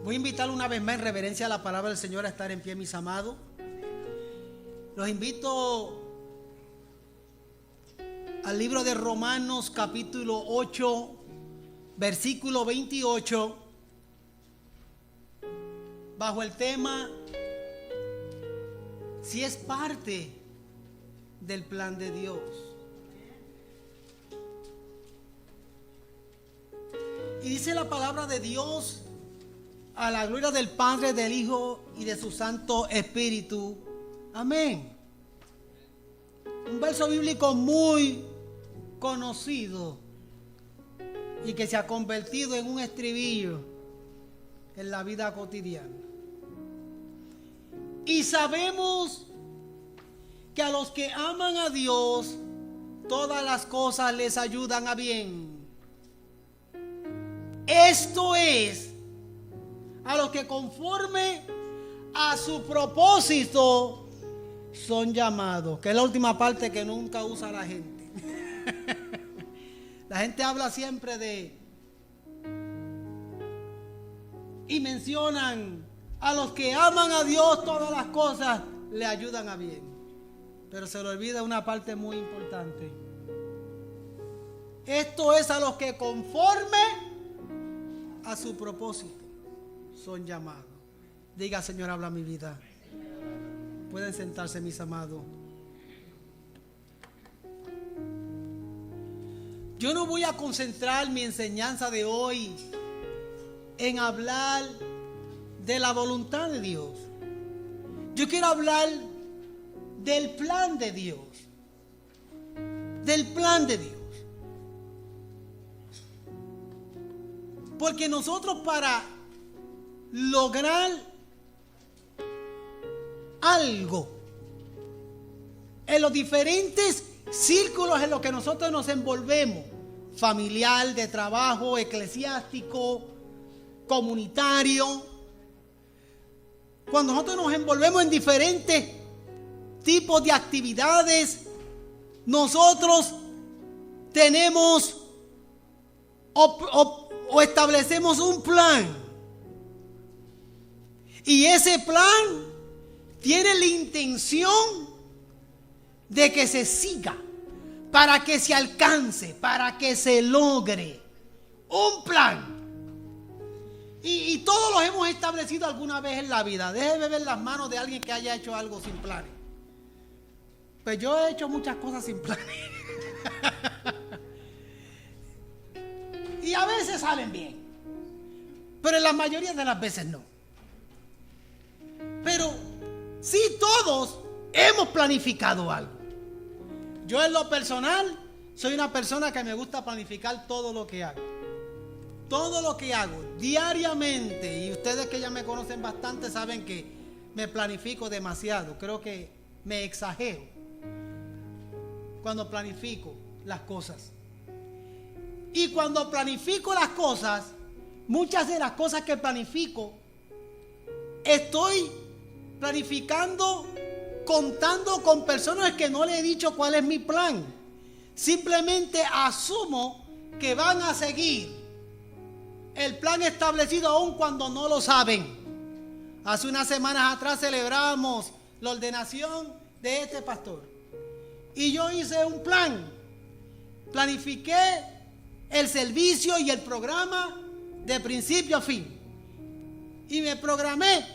Voy a invitar una vez más en reverencia a la palabra del Señor a estar en pie, mis amados. Los invito al libro de Romanos capítulo 8, versículo 28, bajo el tema: si es parte del plan de Dios. Y dice la palabra de Dios, a la gloria del Padre, del Hijo y de su Santo Espíritu. Amén. Un verso bíblico muy conocido y que se ha convertido en un estribillo en la vida cotidiana. Y sabemos que a los que aman a Dios, todas las cosas les ayudan a bien. Esto es, a los que conforme a su propósito son llamados. Que es la última parte que nunca usa la gente. La gente habla siempre de, y mencionan: a los que aman a Dios todas las cosas le ayudan a bien. Pero se le olvida una parte muy importante. Esto es a los que conforme a su propósito son llamados. Diga: Señor, habla mi vida. Pueden sentarse, mis amados. Yo no voy a concentrar mi enseñanza de hoy en hablar de la voluntad de Dios. Yo quiero hablar del plan de Dios. Del plan de Dios. Porque nosotros, para lograr algo en los diferentes círculos en los que nosotros nos envolvemos, familiar, de trabajo, eclesiástico, comunitario, cuando nosotros nos envolvemos en diferentes tipos de actividades, nosotros tenemos o establecemos un plan. Y ese plan tiene la intención de que se siga, para que se alcance, para que se logre un plan. Y todos los hemos establecido alguna vez en la vida. Déjeme ver las manos de alguien que haya hecho algo sin planes. Pues yo he hecho muchas cosas sin planes. Y a veces salen bien, pero en la mayoría de las veces no. Pero sí, todos hemos planificado algo. Yo, en lo personal, soy una persona que me gusta planificar todo lo que hago. Todo lo que hago diariamente. Y ustedes que ya me conocen bastante saben que me planifico demasiado. Creo que me exagero cuando planifico las cosas. Y cuando planifico las cosas, muchas de las cosas que planifico, estoy planificando contando con personas que no le he dicho cuál es mi plan. Simplemente asumo que van a seguir el plan establecido aun cuando no lo saben. Hace unas semanas atrás celebramos la ordenación de este pastor. Y yo hice un plan. Planifiqué el servicio y el programa de principio a fin. Y me programé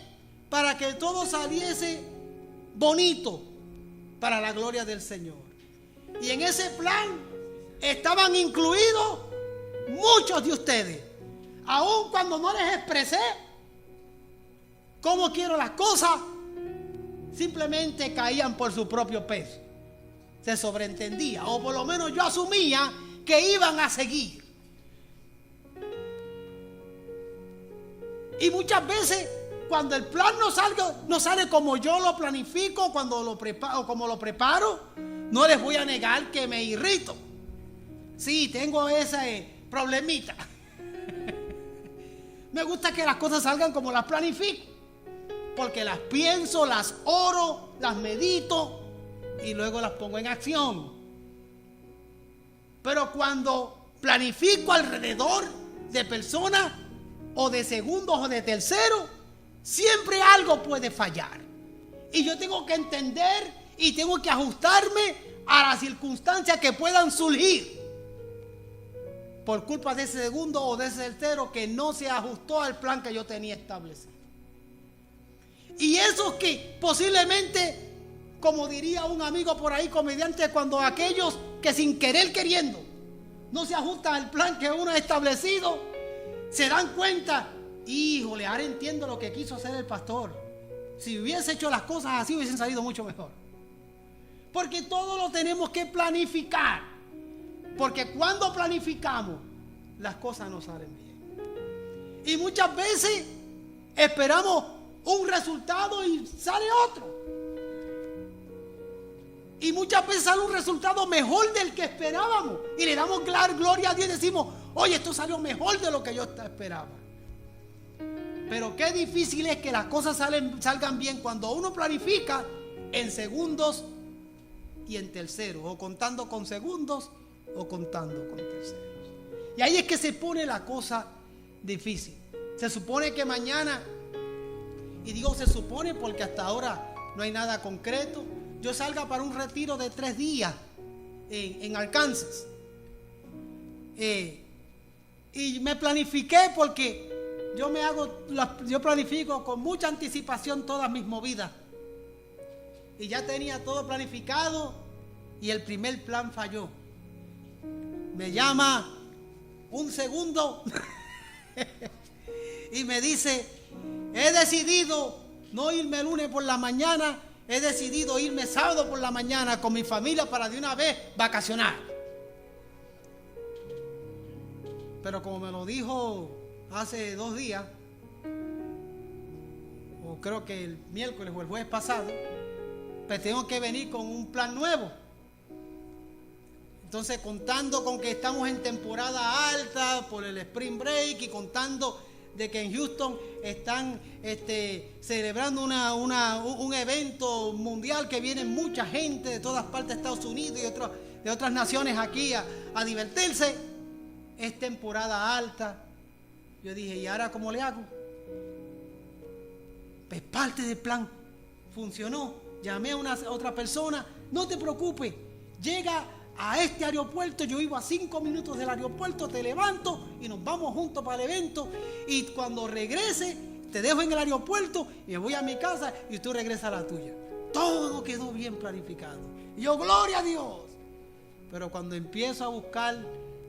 para que todo saliese bonito para la gloria del Señor. Y en ese plan estaban incluidos muchos de ustedes. Aun cuando no les expresé cómo quiero las cosas, simplemente caían por su propio peso. Se sobreentendía, o por lo menos yo asumía que iban a seguir. Y muchas veces, cuando el plan no sale como yo lo planifico, cuando lo preparo, como lo preparo, no les voy a negar que me irrito. Sí, tengo ese problemita. Me gusta que las cosas salgan como las planifico, porque las pienso, las oro, las medito y luego las pongo en acción. Pero cuando planifico alrededor de personas o de segundos o de terceros, siempre algo puede fallar. Y yo tengo que entender y tengo que ajustarme a las circunstancias que puedan surgir por culpa de ese segundo o de ese tercero que no se ajustó al plan que yo tenía establecido. Y esos que posiblemente, como diría un amigo por ahí, comediante, cuando aquellos que sin querer queriendo no se ajustan al plan que uno ha establecido, se dan cuenta, híjole, ahora entiendo lo que quiso hacer el pastor. Si hubiese hecho las cosas así, hubiesen salido mucho mejor. Porque todo lo tenemos que planificar. Porque cuando planificamos, las cosas no salen bien. Y muchas veces esperamos un resultado y sale otro. Y muchas veces sale un resultado mejor del que esperábamos. Y le damos gloria a Dios y decimos, oye, esto salió mejor de lo que yo esperaba. Pero qué difícil es que las cosas salgan bien cuando uno planifica en segundos y en terceros, o contando con segundos o contando con terceros. Y ahí es que se pone la cosa difícil. Se supone que mañana, y digo se supone porque hasta ahora no hay nada concreto, yo salga para un retiro de 3 días en Arkansas. Y me planifiqué porque yo planifico con mucha anticipación todas mis movidas. Y ya tenía todo planificado y el primer plan falló. Me llama un segundo y me dice, he decidido no irme el lunes por la mañana, he decidido irme sábado por la mañana con mi familia para de una vez vacacionar. Pero como me lo dijo hace 2 días, o creo que el miércoles o el jueves pasado, pues tengo que venir con un plan nuevo. Entonces, contando con que estamos en temporada alta por el Spring Break y contando de que en Houston están celebrando un evento mundial que viene mucha gente de todas partes de Estados Unidos y de otras naciones aquí a divertirse. Es temporada alta. Yo dije, ¿y ahora cómo le hago? Pues parte del plan funcionó. Llamé a otra persona, no te preocupes, llega a este aeropuerto, yo vivo a 5 minutos del aeropuerto, te levanto y nos vamos juntos para el evento, y cuando regrese te dejo en el aeropuerto y me voy a mi casa y tú regresas a la tuya. Todo quedó bien planificado. Y yo, gloria a Dios. Pero cuando empiezo a buscar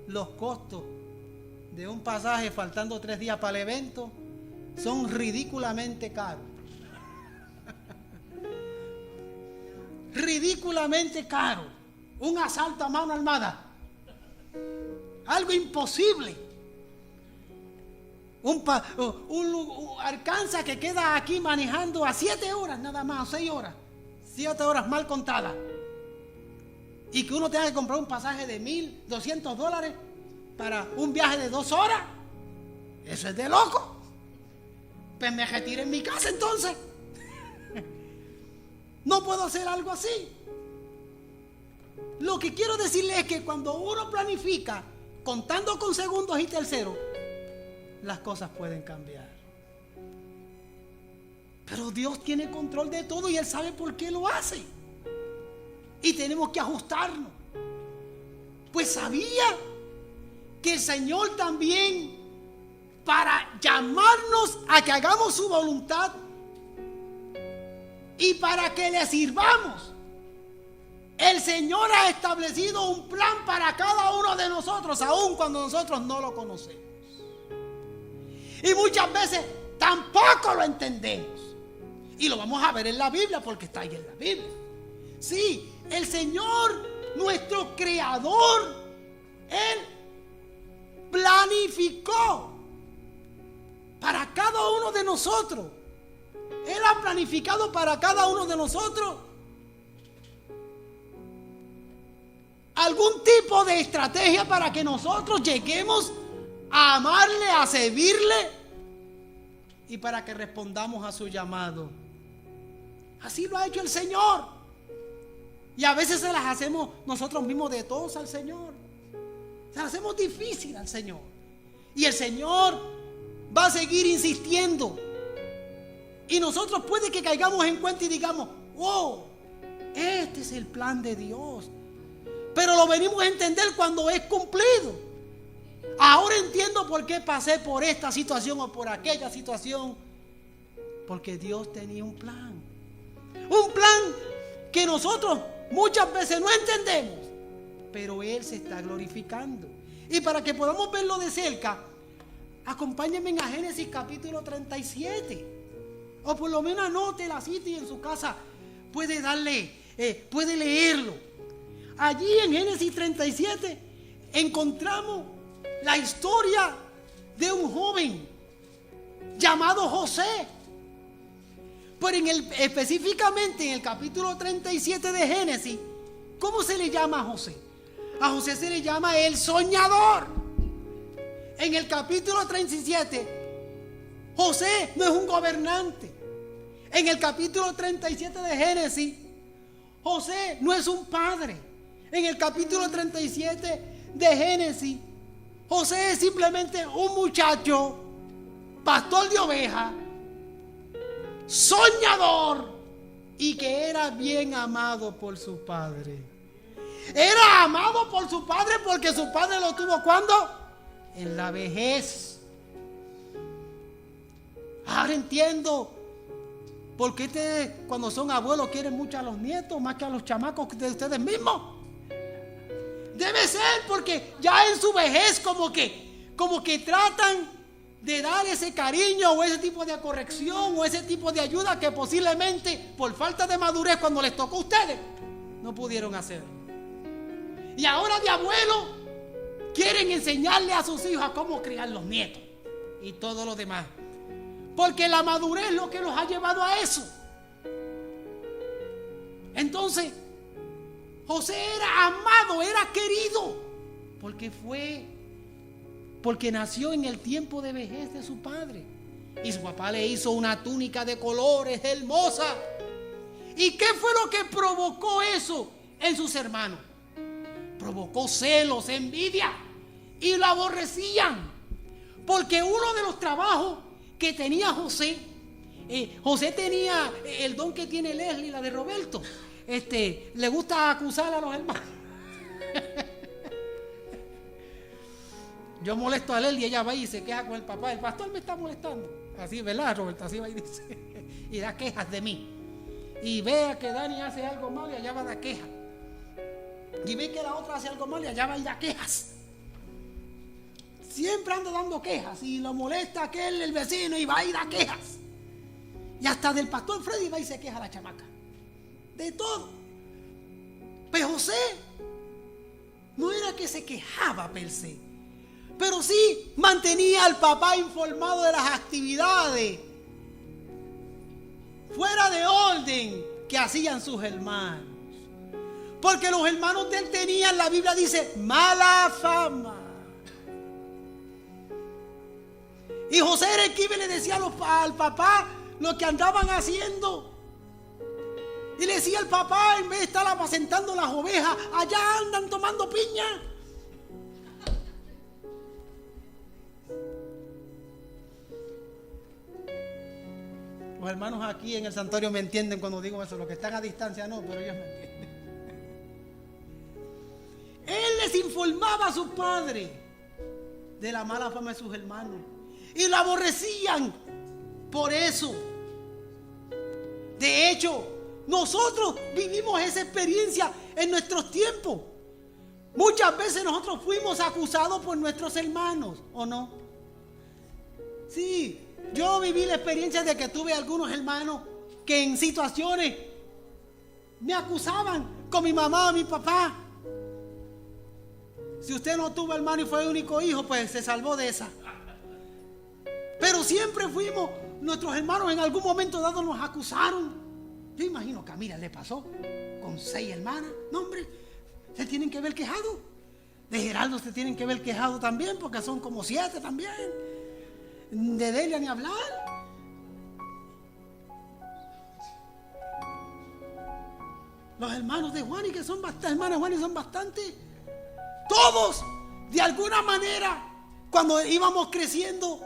los costos de un pasaje faltando 3 días para el evento, son ridículamente caros. Ridículamente caro. Un asalto a mano armada, algo imposible. Un Arkansas que queda aquí manejando a 7 horas nada más, 6 horas, 7 horas mal contadas, y que uno tenga que comprar un pasaje de $1,200 para un viaje de 2 horas. Eso es de loco. Pues me retiro en mi casa entonces. No puedo hacer algo así. Lo que quiero decirles es que cuando uno planifica contando con segundos y terceros, las cosas pueden cambiar. Pero Dios tiene control de todo y Él sabe por qué lo hace. Y tenemos que ajustarnos. Pues sabía que el Señor también, para llamarnos a que hagamos su voluntad y para que le sirvamos, el Señor ha establecido un plan para cada uno de nosotros, aun cuando nosotros no lo conocemos. Y muchas veces tampoco lo entendemos. Y lo vamos a ver en la Biblia, porque está ahí en la Biblia. Sí, el Señor, nuestro Creador, Él planificó para cada uno de nosotros. Él ha planificado para cada uno de nosotros algún tipo de estrategia para que nosotros lleguemos a amarle, a servirle y para que respondamos a su llamado. Así lo ha hecho el Señor. Y a veces se las hacemos nosotros mismos de todos al Señor. Se las hacemos difícil al Señor. Y el Señor va a seguir insistiendo. Y nosotros puede que caigamos en cuenta y digamos, wow, este es el plan de Dios. Pero lo venimos a entender cuando es cumplido. Ahora entiendo por qué pasé por esta situación o por aquella situación. Porque Dios tenía un plan. Un plan que nosotros muchas veces no entendemos. Pero Él se está glorificando. Y para que podamos verlo de cerca, acompáñenme a Génesis capítulo 37. O por lo menos anote la cita y en su casa puede leerlo. Allí en Génesis 37 encontramos la historia de un joven llamado José. Pero específicamente en el capítulo 37 de Génesis, ¿cómo se le llama a José? A José se le llama el soñador. En el capítulo 37, José no es un gobernante. En el capítulo 37 de Génesis, José no es un padre. En el capítulo 37 de Génesis, José es simplemente un muchacho, pastor de ovejas, soñador, y que era bien amado por su padre. Era amado por su padre porque su padre lo tuvo ¿cuándo? En la vejez. Ahora entiendo por qué ustedes cuando son abuelos quieren mucho a los nietos más que a los chamacos de ustedes mismos. Debe ser porque ya en su vejez como que tratan de dar ese cariño o ese tipo de corrección o ese tipo de ayuda que posiblemente por falta de madurez cuando les tocó a ustedes no pudieron hacer. Y ahora de abuelo quieren enseñarle a sus hijos a cómo criar los nietos y todo lo demás. Porque la madurez es lo que los ha llevado a eso. Entonces, José era amado, era querido, porque nació en el tiempo de vejez de su padre. Y su papá le hizo una túnica de colores hermosa. ¿Y qué fue lo que provocó eso en sus hermanos? Provocó celos, envidia, y lo aborrecían. Porque uno de los trabajos que tenía José, José tenía el don que tiene Leslie, la de Roberto. Le gusta acusar a los hermanos. Yo molesto a Leslie y ella va y se queja con el papá. El pastor me está molestando. Así, ¿verdad, Roberto? Así va y dice. Y da quejas de mí. Y vea que Dani hace algo mal y allá va a dar quejas. Y ve que la otra hace algo mal y allá va y da quejas. Siempre anda dando quejas. Y lo molesta aquel, el vecino, y va y da quejas. Y hasta del pastor Freddy va y se queja a la chamaca. De todo. Pero José no era que se quejaba per se, pero sí mantenía al papá informado de las actividades fuera de orden que hacían sus hermanos. Porque los hermanos de él tenían, la Biblia dice, mala fama. Y José era el que le decía al papá lo que andaban haciendo. Y le decía al papá, en vez de estar apacentando las ovejas, allá andan tomando piña. Los hermanos aquí en el santuario me entienden cuando digo eso. Los que están a distancia no, pero ellos me entienden. Él les informaba a su padre de la mala fama de sus hermanos. Y lo aborrecían por eso. De hecho, nosotros vivimos esa experiencia en nuestros tiempos. Muchas veces nosotros fuimos acusados por nuestros hermanos, ¿o no? Sí, yo viví la experiencia de que tuve algunos hermanos que en situaciones me acusaban con mi mamá o mi papá. Si usted no tuvo hermano y fue el único hijo, pues se salvó de esa. Pero siempre fuimos, nuestros hermanos en algún momento dado nos acusaron. Yo imagino que a Mira le pasó con 6 hermanas. No, hombre, se tienen que ver quejado. De Geraldo se tienen que ver quejado también, porque son como 7 también. De Delia ni hablar. Los hermanos de Juan y que son bastantes, hermanas Juan y son bastantes. Todos, de alguna manera, cuando íbamos creciendo,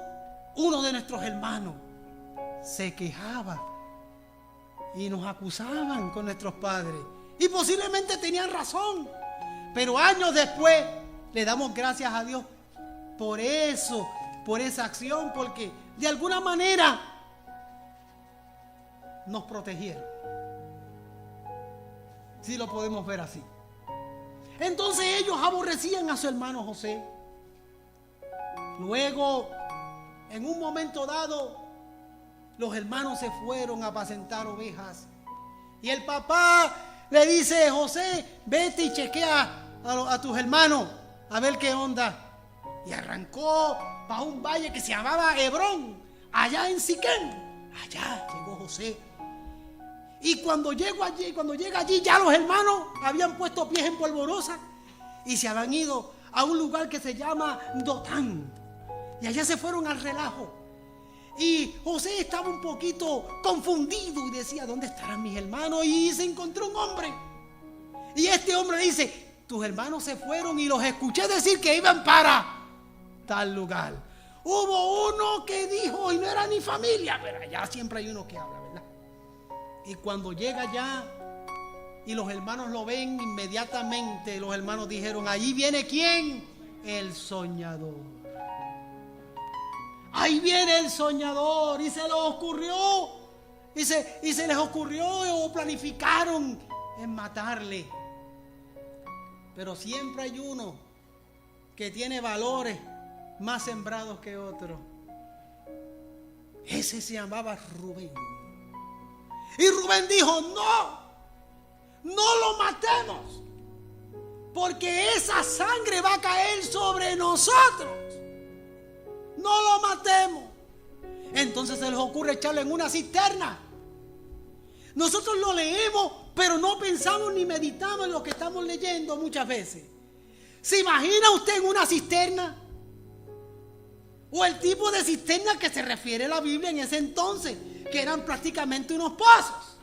uno de nuestros hermanos se quejaba y nos acusaban con nuestros padres. Y posiblemente tenían razón. Pero años después le damos gracias a Dios por eso, por esa acción, porque de alguna manera nos protegieron. Si lo podemos ver así. Entonces ellos aborrecían a su hermano José. Luego, en un momento dado, los hermanos se fueron a apacentar ovejas. Y el papá le dice: José, vete y chequea a tus hermanos a ver qué onda. Y arrancó para un valle que se llamaba Hebrón, allá en Siquem. Allá llegó José. Y cuando llega allí, ya los hermanos habían puesto pies en polvorosa y se habían ido a un lugar que se llama Dotán. Y allá se fueron al relajo. Y José estaba un poquito confundido y decía: ¿dónde estarán mis hermanos? Y se encontró un hombre. Y este hombre dice: tus hermanos se fueron y los escuché decir que iban para tal lugar. Hubo uno que dijo, y no era ni familia, pero allá siempre hay uno que habla, ¿verdad? Y cuando llega allá y los hermanos lo ven, inmediatamente los hermanos dijeron: ahí viene ¿quién? El soñador. Ahí viene el soñador. Y se les ocurrió, y se les ocurrió o planificaron en matarle. Pero siempre hay uno que tiene valores más sembrados que otro. Ese se llamaba Rubén. Y Rubén dijo: no lo matemos, porque esa sangre va a caer sobre nosotros. No lo matemos. Entonces se les ocurre echarlo en una cisterna. Nosotros lo leemos, pero no pensamos ni meditamos en lo que estamos leyendo muchas veces. ¿Se imagina usted en una cisterna? O el tipo de cisterna que se refiere a la Biblia en ese entonces, que eran prácticamente unos pozos.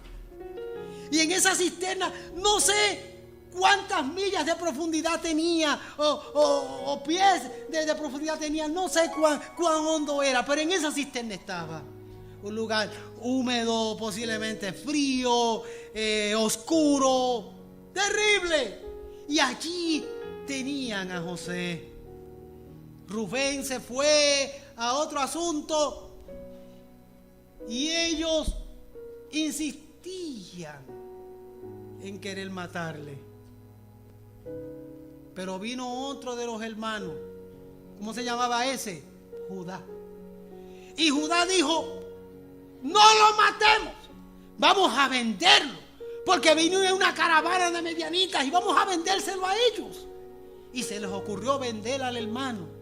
Y en esa cisterna no sé cuántas millas de profundidad tenía o pies de profundidad tenía, no sé cuán hondo era, pero en esa cisterna estaba. Un lugar húmedo, posiblemente frío, oscuro, terrible. Y allí tenían a José. Rubén se fue a otro asunto y ellos insistían en querer matarle. Pero vino otro de los hermanos. ¿Cómo se llamaba ese? Judá. Y Judá dijo: no lo matemos, vamos a venderlo, porque vino una caravana de medianitas y vamos a vendérselo a ellos. Y se les ocurrió vender al hermano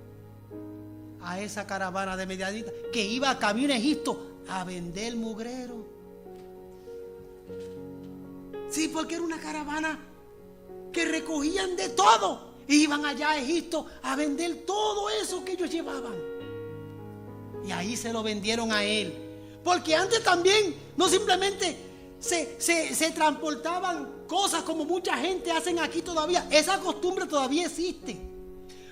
a esa caravana de medianitas que iba camino a Egipto a vender mugrero. Sí, porque era una caravana que recogían de todo y iban allá a Egipto a vender todo eso que ellos llevaban. Y ahí se lo vendieron a él. Porque antes también no simplemente se transportaban cosas como mucha gente hacen aquí todavía. Esa costumbre todavía existe.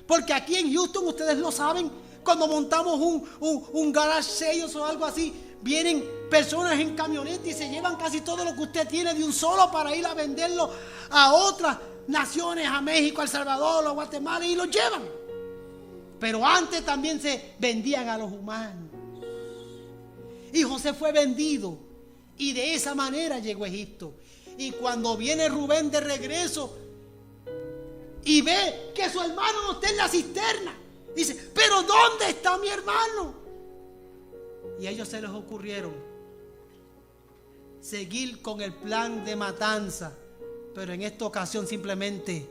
Porque aquí en Houston, ustedes lo saben, cuando montamos un garage sales o algo así, vienen personas en camioneta y se llevan casi todo lo que usted tiene de un solo para ir a venderlo a otras naciones, a México, a El Salvador, a Guatemala, y lo llevan. Pero antes también se vendían a los humanos. Y José fue vendido y de esa manera llegó a Egipto. Y cuando viene Rubén de regreso y ve que su hermano no está en la cisterna, dice: pero ¿dónde está mi hermano? Y a ellos se les ocurrieron seguir con el plan de matanza, pero en esta ocasión simplemente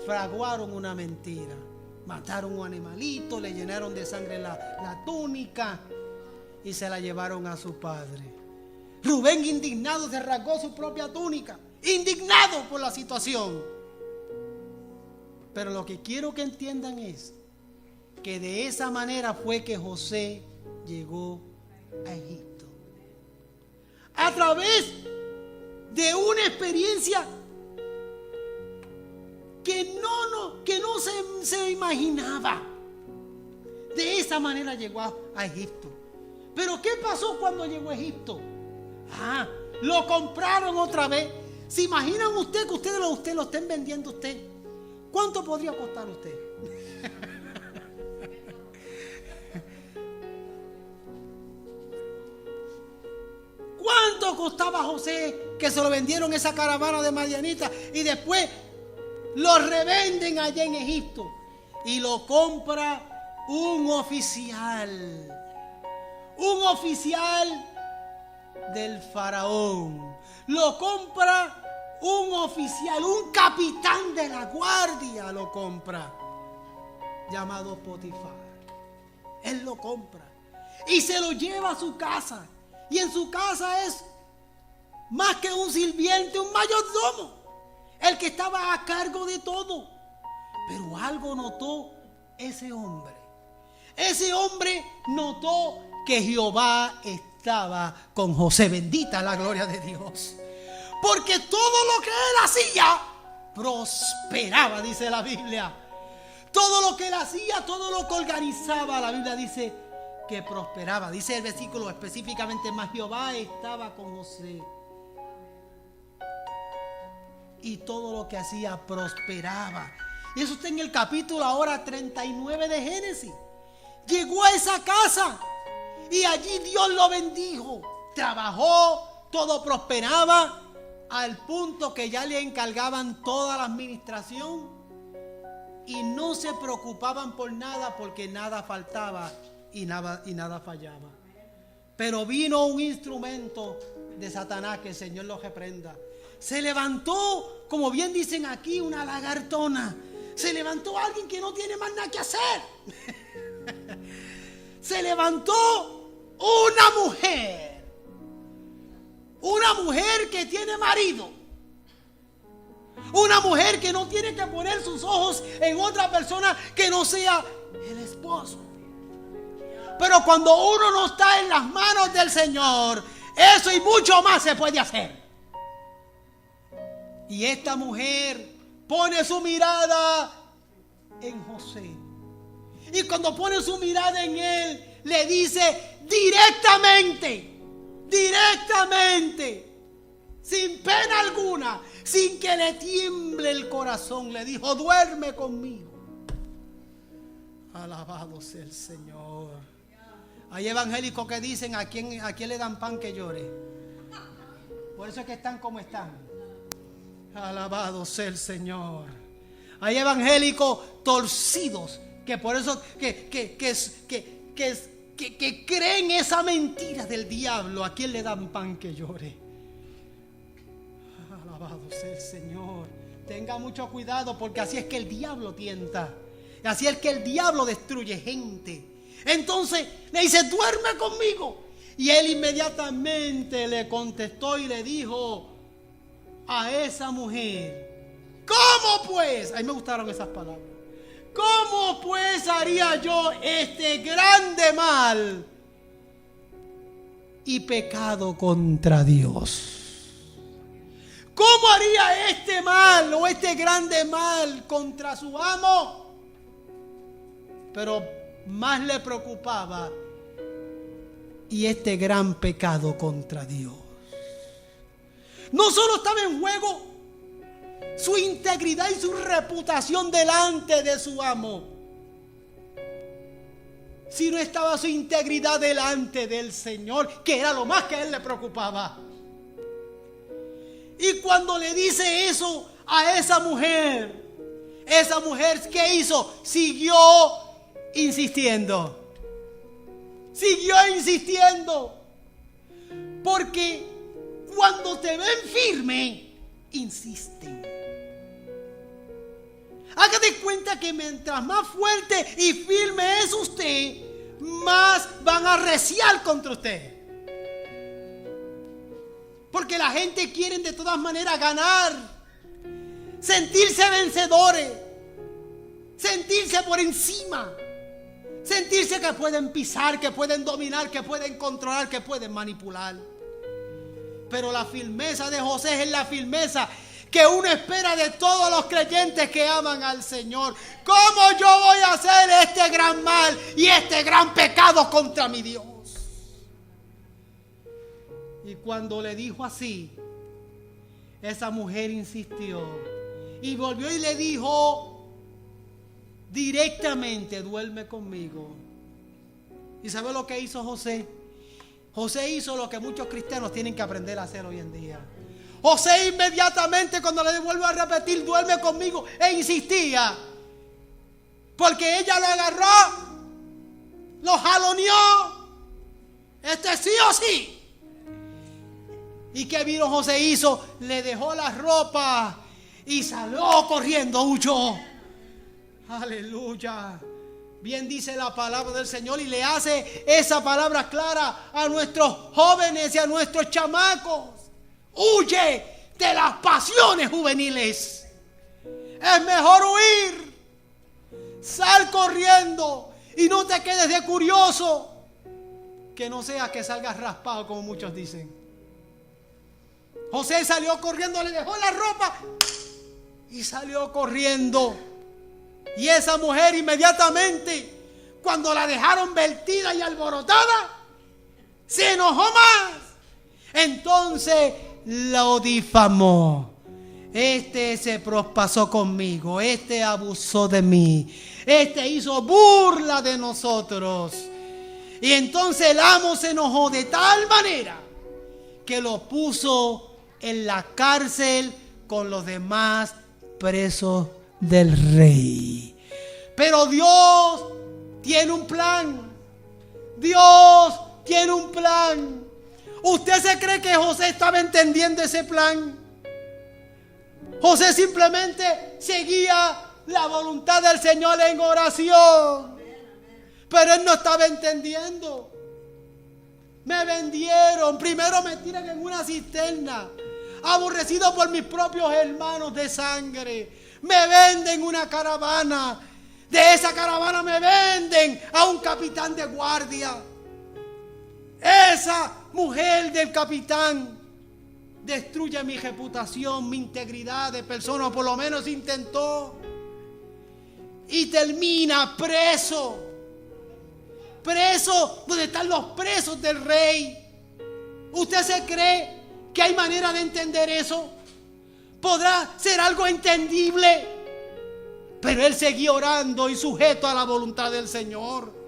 fraguaron una mentira. Mataron un animalito, le llenaron de sangre la túnica y se la llevaron a su padre. Rubén, indignado, se rasgó su propia túnica, indignado por la situación. Pero lo que quiero que entiendan es que de esa manera fue que José llegó a Egipto. A través de una experiencia que no se imaginaba. De esa manera llegó a Egipto. Pero ¿qué pasó cuando llegó a Egipto? Lo compraron otra vez. ¿Se imaginan usted que usted lo estén vendiendo usted? ¿Cuánto podría costar usted? ¿Cuánto costaba José que se lo vendieron esa caravana de madianitas y después lo revenden allá en Egipto? Y lo compra un oficial del faraón. Lo compra un oficial, un capitán de la guardia lo compra, llamado Potifar. Él lo compra y se lo lleva a su casa. Y en su casa es más que un sirviente, un mayordomo, el que estaba a cargo de todo. Pero algo notó ese hombre. Ese hombre notó que Jehová estaba con José. Bendita la gloria de Dios. Porque todo lo que él hacía prosperaba, dice la Biblia. Todo lo que él hacía, todo lo que organizaba, la Biblia dice que prosperaba. Dice el versículo específicamente: mas Jehová estaba con José y todo lo que hacía prosperaba. Y eso está en el capítulo ahora 39 de Génesis. Llegó a esa casa y allí Dios lo bendijo. Trabajó, todo prosperaba, al punto que ya le encargaban toda la administración y no se preocupaban por nada, porque nada faltaba y nada fallaba. Pero vino un instrumento de Satanás, que el Señor lo reprenda. Se levantó, como bien dicen aquí, una lagartona. Se levantó alguien que no tiene más nada que hacer. Se levantó una mujer que tiene marido, una mujer que no tiene que poner sus ojos en otra persona que no sea el esposo. Pero cuando uno no está en las manos del Señor, eso y mucho más se puede hacer. Y esta mujer pone su mirada en José. Y cuando pone su mirada en él, le dice directamente, sin pena alguna, sin que le tiemble el corazón, le dijo: duerme conmigo. Alabado sea el Señor. Hay evangélicos que dicen: ¿a quién le dan pan que llore? Por eso es que están como están. Alabado sea el Señor. Hay evangélicos torcidos que por eso que creen esa mentira del diablo. ¿A quién le dan pan que llore? Alabado sea el Señor. Tenga mucho cuidado, porque así es que el diablo tienta. Así es que el diablo destruye gente. Entonces le dice: duerme conmigo. Y él inmediatamente le contestó y le dijo a esa mujer: ¿cómo pues? A mí me gustaron esas palabras. ¿Cómo pues haría yo este grande mal y pecado contra Dios? ¿Cómo haría este mal o este grande mal contra su amo? Pero más le preocupaba y este gran pecado contra Dios. No solo estaba en juego su integridad y su reputación delante de su amo, sino estaba su integridad delante del Señor, que era lo más que a él le preocupaba. Y cuando le dice eso a esa mujer, ¿qué hizo? Siguió insistiendo. Porque cuando te ven firme, insisten. Hágate cuenta que mientras más fuerte y firme es usted, más van a reciar contra usted. Porque la gente quiere de todas maneras ganar, sentirse vencedores, sentirse por encima, sentirse que pueden pisar, que pueden dominar, que pueden controlar, que pueden manipular. Pero la firmeza de José es la firmeza que uno espera de todos los creyentes que aman al Señor. ¿Cómo yo voy a hacer este gran mal y este gran pecado contra mi Dios? Y cuando le dijo así, esa mujer insistió y volvió y le dijo directamente: duerme conmigo. ¿Y sabe lo que hizo José? José hizo lo que muchos cristianos tienen que aprender a hacer hoy en día. José inmediatamente, cuando le vuelvo a repetir, duerme conmigo, e insistía, porque ella lo agarró, lo jaloneó, sí o sí. ¿Y qué vino José hizo? Le dejó la ropa y salió corriendo, huyó. Aleluya. Bien dice la palabra del Señor, y le hace esa palabra clara a nuestros jóvenes y a nuestros chamacos. Huye de las pasiones juveniles. Es mejor huir. Sal corriendo y no te quedes de curioso, que no sea que salgas raspado, como muchos dicen. José salió corriendo, le dejó la ropa y salió corriendo. Y esa mujer inmediatamente, cuando la dejaron vertida y alborotada, se enojó más. Entonces lo difamó. Este se prospasó conmigo, este abusó de mí, este hizo burla de nosotros. Y entonces el amo se enojó de tal manera que lo puso en la cárcel con los demás presos del rey. Pero Dios tiene un plan. Dios tiene un plan. ¿Usted se cree que José estaba entendiendo ese plan? José simplemente seguía la voluntad del Señor en oración, pero él no estaba entendiendo. Me vendieron, primero me tiran en una cisterna, aborrecido por mis propios hermanos de sangre. Me venden una caravana, de esa caravana me venden a un capitán de guardia. Esa mujer del capitán destruye mi reputación, mi integridad de persona, o por lo menos intentó, y termina preso donde están los presos del rey. ¿Usted se cree que hay manera de entender eso? Podrá ser algo entendible, pero él seguía orando y sujeto a la voluntad del Señor.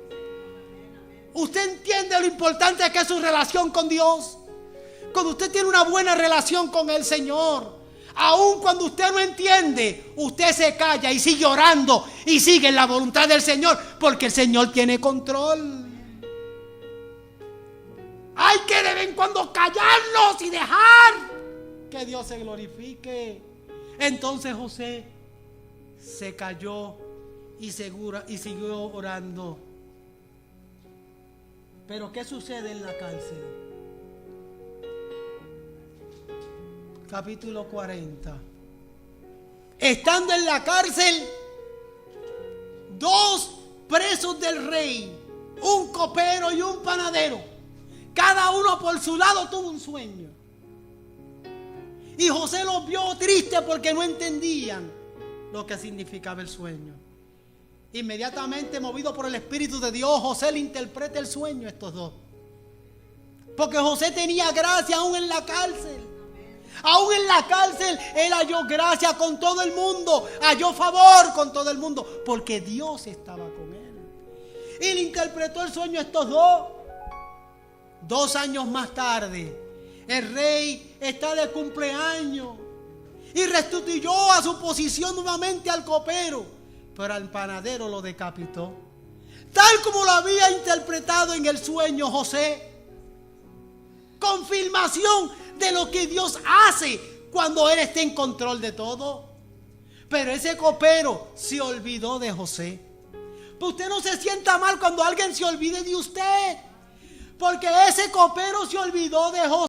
¿Usted entiende lo importante que es su relación con Dios? Cuando usted tiene una buena relación con el Señor, aun cuando usted no entiende, usted se calla y sigue orando y sigue en la voluntad del Señor, porque el Señor tiene control. Hay que de vez en cuando callarnos y dejar que Dios se glorifique. Entonces José se calló y siguió orando. Pero ¿qué sucede en la cárcel? Capítulo 40. Estando en la cárcel, dos presos del rey, un copero y un panadero, cada uno por su lado tuvo un sueño. Y José los vio tristes porque no entendían lo que significaba el sueño. Inmediatamente, movido por el Espíritu de Dios, José le interpreta el sueño a estos dos. Porque José tenía gracia aún en la cárcel. Aún en la cárcel él halló gracia con todo el mundo, halló favor con todo el mundo, porque Dios estaba con él. Y le interpretó el sueño a estos dos. 2 años más tarde, el rey está de cumpleaños y restituyó a su posición nuevamente al copero, pero al panadero lo decapitó, tal como lo había interpretado en el sueño José. Confirmación de lo que Dios hace cuando Él está en control de todo. Pero ese copero se olvidó de José. Pues usted no se sienta mal cuando alguien se olvide de usted, porque ese copero se olvidó de José.